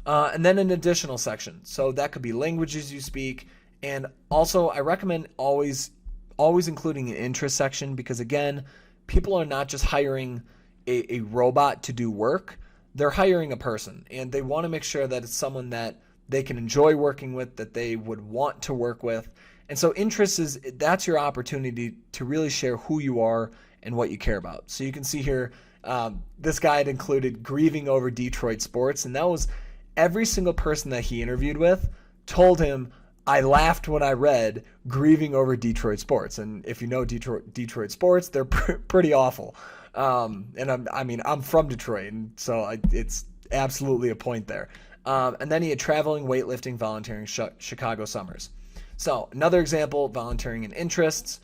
And then an additional section. So that could be languages you speak. And also I recommend always including an interest section, because again, people are not just hiring a robot to do work. They're hiring a person, and they want to make sure that it's someone that they can enjoy working with, that they would want to work with. And so interest that's your opportunity to really share who you are and what you care about. So you can see here, this guy had included grieving over Detroit sports, and that was every single person that he interviewed with told him, I laughed when I read grieving over Detroit sports. And if you know Detroit sports, they're pretty awful. And I'm from Detroit, and so it's absolutely a point there. And then he had traveling, weightlifting, volunteering, Chicago summers. So another example, volunteering and interests.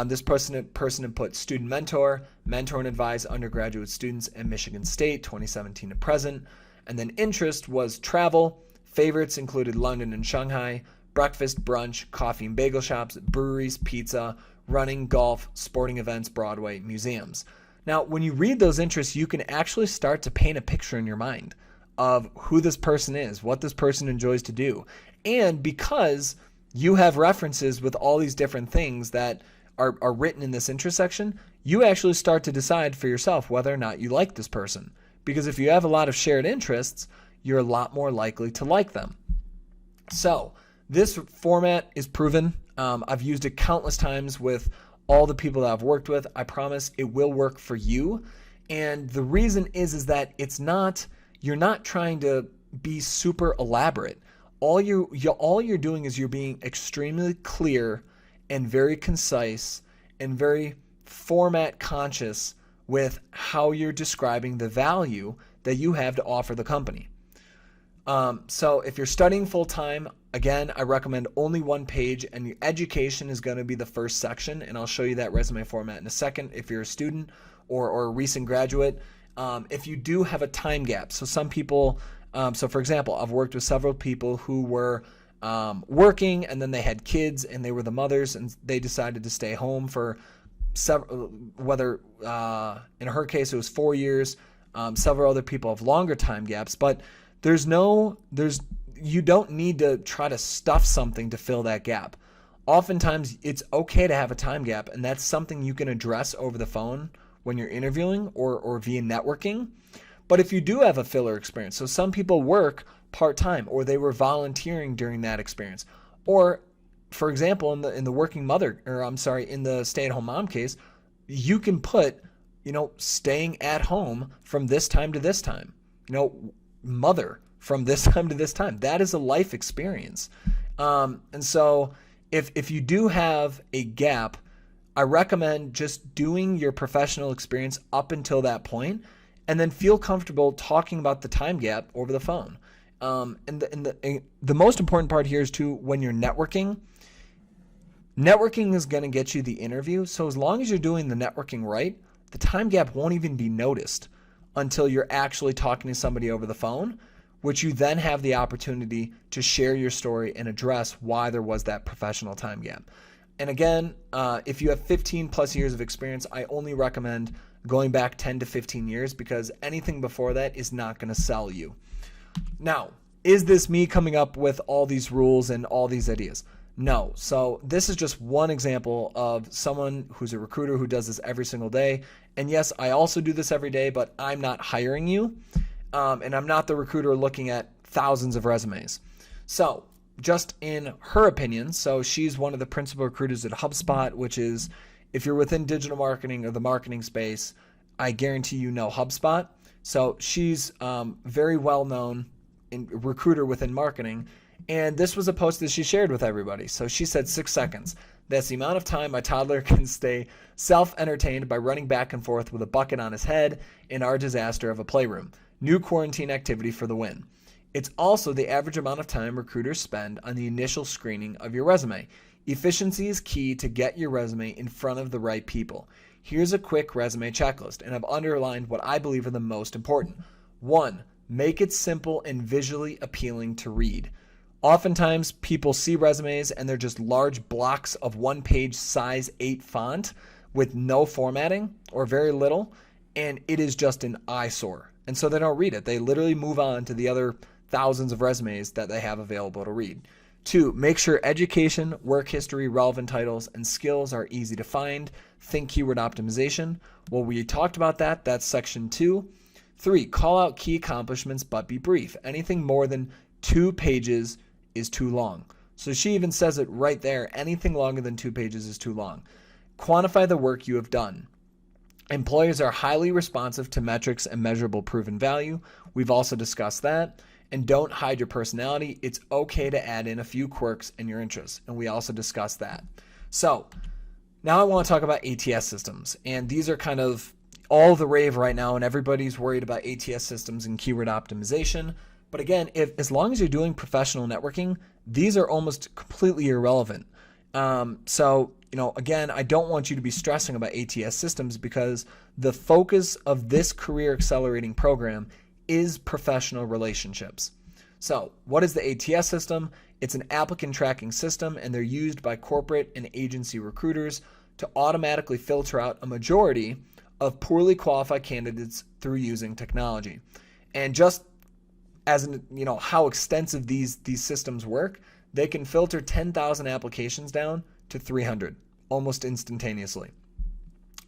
This person had put student mentor and advise undergraduate students at Michigan State, 2017 to present. And then interest was travel. Favorites included London and Shanghai, breakfast, brunch, coffee and bagel shops, breweries, pizza, running, golf, sporting events, Broadway, museums. Now, when you read those interests, you can actually start to paint a picture in your mind of who this person is, what this person enjoys to do. And because you have references with all these different things that are written in this interest section, you actually start to decide for yourself whether or not you like this person. Because if you have a lot of shared interests, you're a lot more likely to like them. So this format is proven. I've used it countless times with all the people that I've worked with. I promise it will work for you. And the reason is that you're not trying to be super elaborate. All you're doing is you're being extremely clear and very concise and very format conscious with how you're describing the value that you have to offer the company. So if you're studying full-time, again, I recommend only one page, and your education is going to be the first section, and I'll show you that resume format in a second if you're a student or a recent graduate. If you do have a time gap, so some people, so for example, I've worked with several people who were working, and then they had kids, and they were the mothers, and they decided to stay home for several, whether in her case it was 4 years. Several other people have longer time gaps, but you don't need to try to stuff something to fill that gap. Oftentimes it's okay to have a time gap, and that's something you can address over the phone when you're interviewing or via networking. But if you do have a filler experience, so some people work part-time, or they were volunteering during that experience, or for example, in the working mother, in the stay-at-home mom case, you can put, staying at home from this time to this time, mother from this time to this time. That is a life experience. And so if you do have a gap, I recommend just doing your professional experience up until that point, and then feel comfortable talking about the time gap over the phone. And the most important part here is too, when you're networking is going to get you the interview. So as long as you're doing the networking right, the time gap won't even be noticed until you're actually talking to somebody over the phone, which you then have the opportunity to share your story and address why there was that professional time gap. And again, if you have 15 plus years of experience, I only recommend going back 10 to 15 years, because anything before that is not going to sell you. Now, is this me coming up with all these rules and all these ideas? No. So this is just one example of someone who's a recruiter who does this every single day. And yes, I also do this every day, but I'm not hiring you. And I'm not the recruiter looking at thousands of resumes. So just in her opinion, so she's one of the principal recruiters at HubSpot, which is, if you're within digital marketing or the marketing space, I guarantee you know HubSpot. So she's very well known recruiter within marketing. And this was a post that she shared with everybody. So she said 6 seconds. That's the amount of time my toddler can stay self-entertained by running back and forth with a bucket on his head in our disaster of a playroom. New quarantine activity for the win. It's also the average amount of time recruiters spend on the initial screening of your resume. Efficiency is key to get your resume in front of the right people. Here's a quick resume checklist, and I've underlined what I believe are the most important. 1, make it simple and visually appealing to read. Oftentimes, people see resumes and they're just large blocks of one-page size 8 font with no formatting or very little, and it is just an eyesore. And so they don't read it. They literally move on to the other thousands of resumes that they have available to read. 2, make sure education, work history, relevant titles, and skills are easy to find. Think keyword optimization. Well, we talked about that. That's section 2. 3, call out key accomplishments, but be brief. Anything more than 2 pages is too long. So she even says it right there. Anything longer than 2 pages is too long. Quantify the work you have done. Employers are highly responsive to metrics and measurable proven value. We've also discussed that. And don't hide your personality. It's okay to add in a few quirks and your interests. And we also discussed that. So now I want to talk about ATS systems. And these are kind of all the rave right now, and everybody's worried about ATS systems and keyword optimization. But again, as long as you're doing professional networking, these are almost completely irrelevant. Again, I don't want you to be stressing about ATS systems, because the focus of this career accelerating program is professional relationships. So what is the ATS system? It's an applicant tracking system, and they're used by corporate and agency recruiters to automatically filter out a majority of poorly qualified candidates through using technology. And just as how extensive these systems work, they can filter 10,000 applications down to 300 almost instantaneously.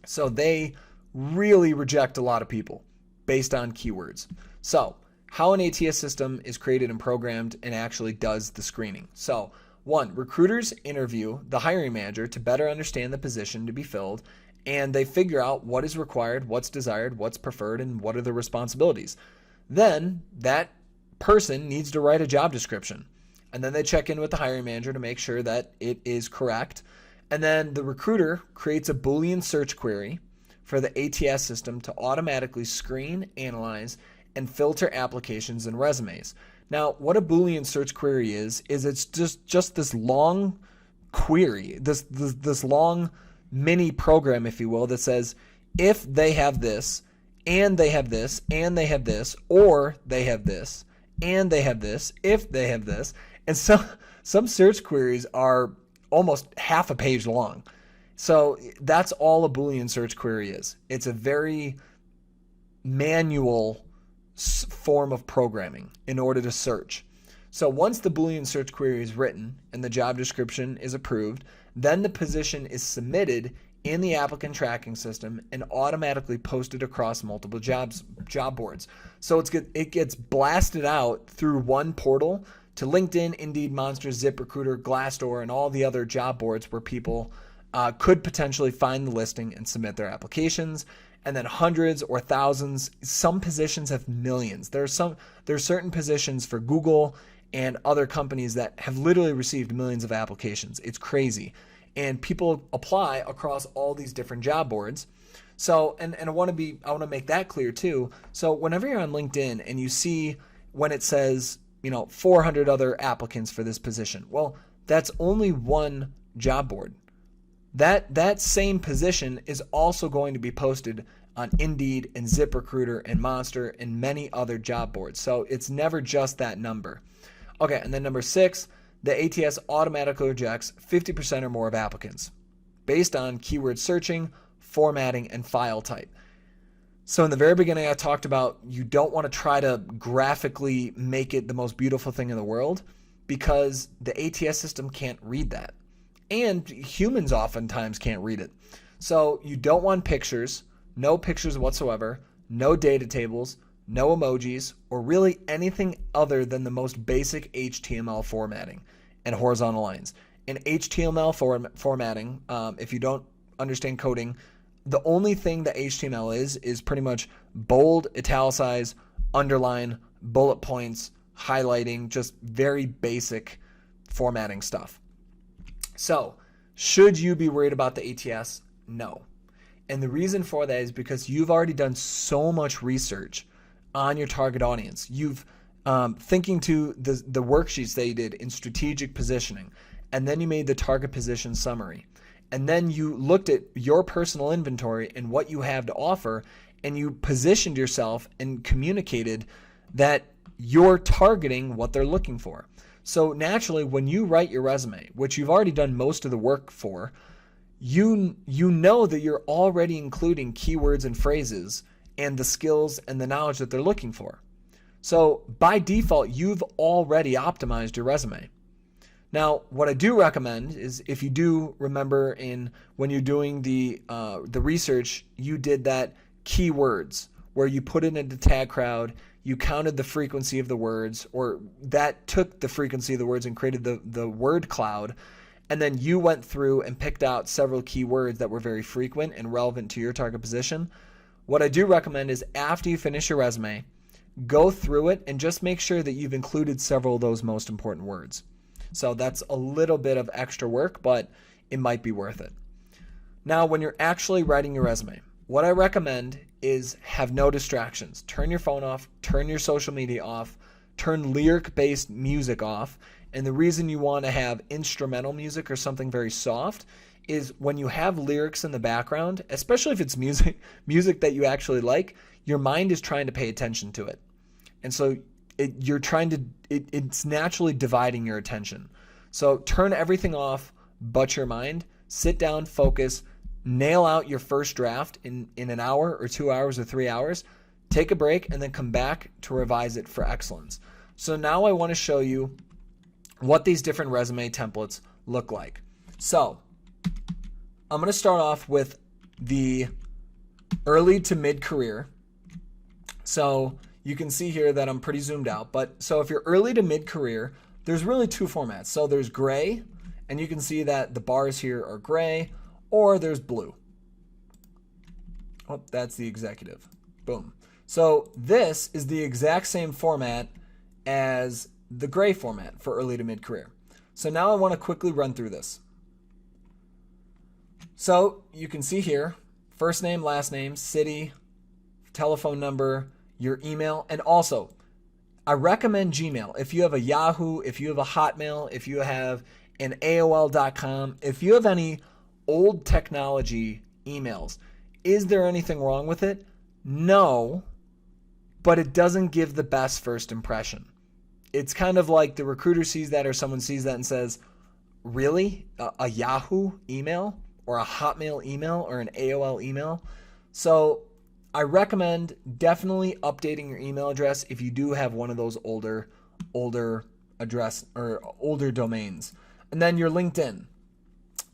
So they really reject a lot of people based on keywords. So how an ATS system is created and programmed and actually does the screening. So 1, recruiters interview the hiring manager to better understand the position to be filled, and they figure out what is required, what's desired, what's preferred, and what are the responsibilities. Then that person needs to write a job description, and then they check in with the hiring manager to make sure that it is correct. And then the recruiter creates a Boolean search query for the ATS system to automatically screen, analyze, and filter applications and resumes. Now, what a Boolean search query is it's just this long query, this long mini program, if you will, that says if they have this, and they have this, and they have this, or they have this, and they have this, if they have this. And some search queries are almost half a page long. So that's all a Boolean search query is. It's a very manual form of programming in order to search. So once the Boolean search query is written and the job description is approved, then the position is submitted in the applicant tracking system and automatically posted across multiple job boards. So it gets blasted out through one portal to LinkedIn, Indeed, Monster, ZipRecruiter, Glassdoor, and all the other job boards where people could potentially find the listing and submit their applications. And then hundreds or thousands, some positions have millions. There are certain positions for Google and other companies that have literally received millions of applications. It's crazy. And people apply across all these different job boards. So, and I want to make that clear too. So whenever you're on LinkedIn and you see when it says 400 other applicants for this position. Well, that's only one job board. That same position is also going to be posted on Indeed and ZipRecruiter and Monster and many other job boards. So it's never just that number. Okay, and then number 6, the ATS automatically rejects 50% or more of applicants based on keyword searching, formatting, and file type. So in the very beginning, I talked about you don't want to try to graphically make it the most beautiful thing in the world because the ATS system can't read that. And humans oftentimes can't read it. So you don't want pictures, no pictures whatsoever, no data tables, no emojis, or really anything other than the most basic HTML formatting and horizontal lines. In HTML formatting, if you don't understand coding, the only thing that HTML is pretty much bold, italicize, underline, bullet points, highlighting, just very basic formatting stuff. So, should you be worried about the ATS? No. And the reason for that is because you've already done so much research on your target audience. You've thinking to the worksheets that you did in strategic positioning, and then you made the target position summary. And then you looked at your personal inventory and what you have to offer, and you positioned yourself and communicated that you're targeting what they're looking for. So naturally, when you write your resume, which you've already done most of the work for, you know that you're already including keywords and phrases and the skills and the knowledge that they're looking for. So by default, you've already optimized your resume. Now, what I do recommend is if you do remember when you're doing the research, you did that keywords where you put it into tag crowd, you counted the frequency of the words, or that took the frequency of the words and created the word cloud, and then you went through and picked out several keywords that were very frequent and relevant to your target position. What I do recommend is after you finish your resume, go through it and just make sure that you've included several of those most important words. So that's a little bit of extra work, but it might be worth it. Now, when you're actually writing your resume, what I recommend is have no distractions. Turn your phone off, turn your social media off, turn lyric-based music off. And the reason you want to have instrumental music or something very soft is when you have lyrics in the background, especially if it's music that you actually like, your mind is trying to pay attention to it. And so it's naturally dividing your attention. So turn everything off but your mind, sit down, focus, nail out your first draft in an hour or 2 hours or 3 hours, take a break, and then come back to revise it for excellence. So now I want to show you what these different resume templates look like. So I'm going to start off with the early to mid-career. So you can see here that I'm pretty zoomed out. But so if you're early to mid-career, there's really two formats. So there's gray, and you can see that the bars here are gray, or there's blue. Oh, that's the executive. Boom. So this is the exact same format as the gray format for early to mid-career. So now I want to quickly run through this. So you can see here, first name, last name, city, telephone number, your email, and also I recommend Gmail. If you have a Yahoo, if you have a Hotmail, if you have an AOL.com, if you have any old technology emails, is there anything wrong with it? No, but it doesn't give the best first impression. It's kind of like the recruiter sees that or someone sees that and says, really? A Yahoo email or a Hotmail email or an AOL email? So I recommend definitely updating your email address if you do have one of those older address or older domains. And then your LinkedIn.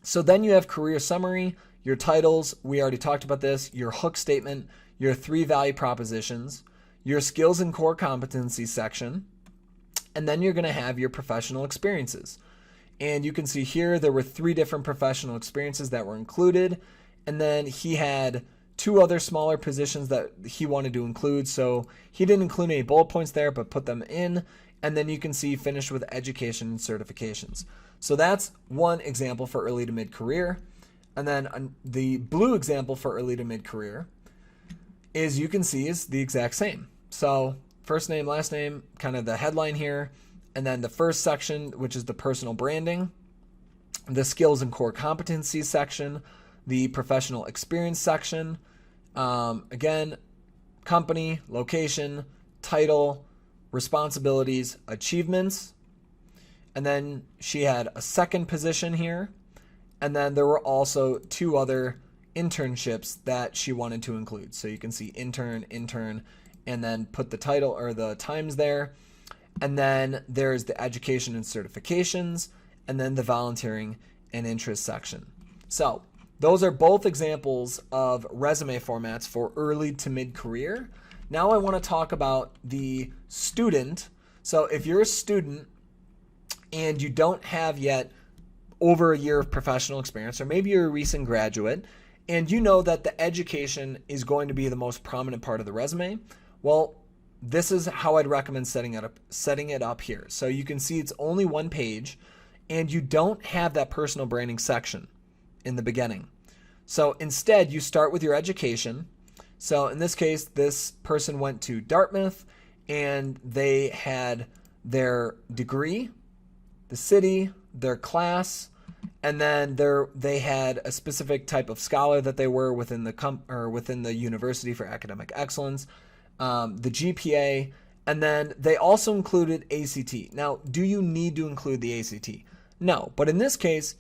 So then you have career summary, your titles, we already talked about this, your hook statement, your 3 value propositions, your skills and core competency section, and then you're going to have your professional experiences. And you can see here there were 3 different professional experiences that were included, and then he had 2 other smaller positions that he wanted to include, so he didn't include any bullet points there but put them in. And then you can see finished with education and certifications. So that's one example for early to mid-career. And then the blue example for early to mid-career is you can see is the exact same. So first name, last name, kind of the headline here. And then the first section, which is the personal branding, the skills and core competencies section, the professional experience section. Again, company, location, title, responsibilities, achievements. And then she had a second position here. And then there were also 2 other internships that she wanted to include. So you can see intern, and then put the title or the times there. And then there's the education and certifications, and then the volunteering and interest section. So those are both examples of resume formats for early to mid-career. Now I want to talk about the student. So if you're a student and you don't have yet over a year of professional experience, or maybe you're a recent graduate, and you know that the education is going to be the most prominent part of the resume, well, this is how I'd recommend setting it up here. So you can see it's only 1 page, and you don't have that personal branding section in the beginning. So instead, you start with your education. So in this case, this person went to Dartmouth, and they had their degree, the city, their class, and then they had a specific type of scholar that they were within the university for academic excellence, the GPA, and then they also included ACT. Now, do you need to include the ACT? No, but in this case,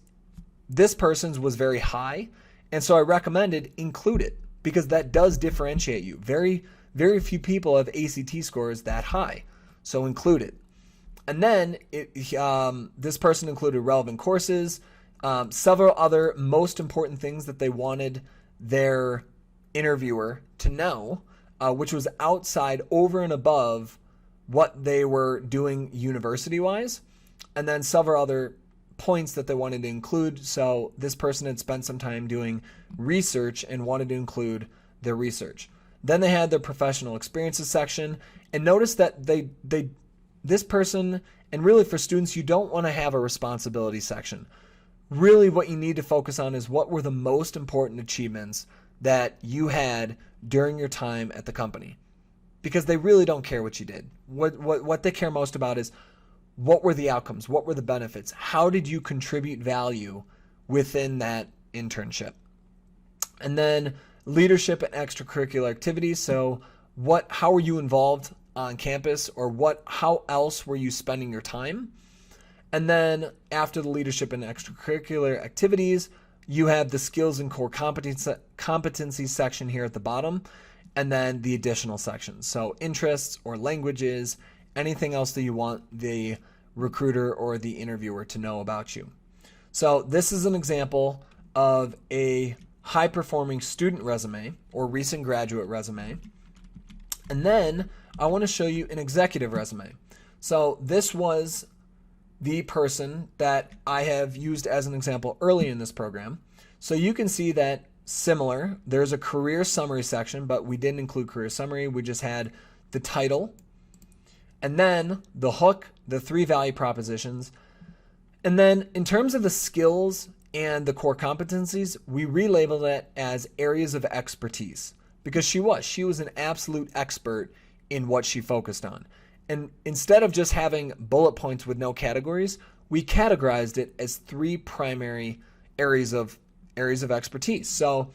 this person's was very high, and so I recommended include it because that does differentiate you. Very, very few people have ACT scores that high, so include it. And then this person included relevant courses, several other most important things that they wanted their interviewer to know, which was outside, over and above what they were doing university-wise, and then several other points that they wanted to include. So this person had spent some time doing research and wanted to include their research. Then they had their professional experiences section, and notice that this person, and really for students, you don't want to have a responsibility section. Really what you need to focus on is what were the most important achievements that you had during your time at the company, because they really don't care what you did. What they care most about is what were the outcomes, what were the benefits, how did you contribute value within that internship. And then leadership and extracurricular activities. So how were you involved on campus, or how else were you spending your time? And then after the leadership and extracurricular activities, you have the skills and core competency section here at the bottom, and then the additional sections. So interests or languages, anything else that you want the recruiter or the interviewer to know about you. So this is an example of a high-performing student resume or recent graduate resume. And then I want to show you an executive resume. So this was the person that I have used as an example early in this program. So you can see that similar, there's a career summary section, but we didn't include career summary. We just had the title, and then the hook, the 3 value propositions. And then in terms of the skills and the core competencies, we relabeled it as areas of expertise, because she was an absolute expert in what she focused on. And instead of just having bullet points with no categories, we categorized it as 3 primary areas of expertise. So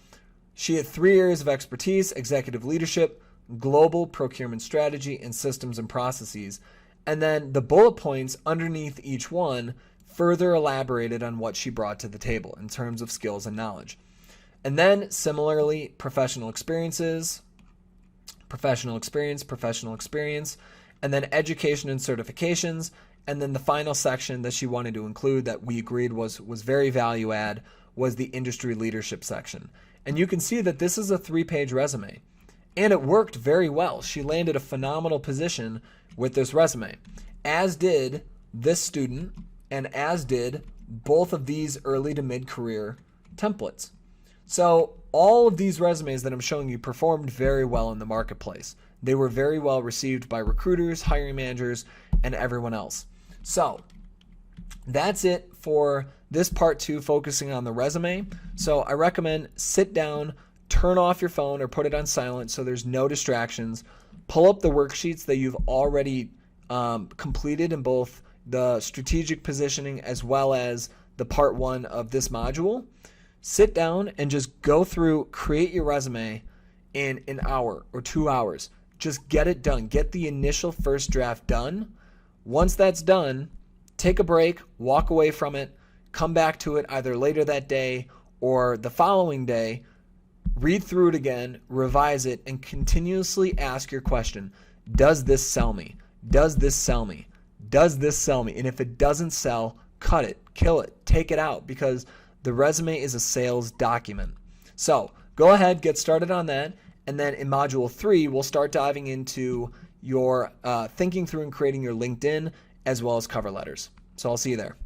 she had 3 areas of expertise: executive leadership, global procurement strategy, and systems and processes. And then the bullet points underneath each one further elaborated on what she brought to the table in terms of skills and knowledge. And then similarly, professional experience, and then education and certifications. And then the final section that she wanted to include that we agreed was very value add was the industry leadership section. And you can see that this is a 3-page resume, and it worked very well. She landed a phenomenal position with this resume, as did this student, and as did both of these early to mid-career templates. So all of these resumes that I'm showing you performed very well in the marketplace. They were very well received by recruiters, hiring managers, and everyone else. So that's it for this part 2, focusing on the resume. So I recommend sit down, turn off your phone or put it on silent so there's no distractions. pull up the worksheets that you've already completed in both the strategic positioning as well as the part 1 of this module. Sit down and just go through, create your resume in an hour or 2 hours. Just get it done. Get the initial first draft done. Once that's done, take a break, walk away from it, come back to it either later that day or the following day, read through it again, revise it, and continuously ask your question, does this sell me? Does this sell me? Does this sell me? And if it doesn't sell, cut it, kill it, take it out, because the resume is a sales document. So go ahead, get started on that. And then in module 3, we'll start diving into your thinking through and creating your LinkedIn as well as cover letters. So I'll see you there.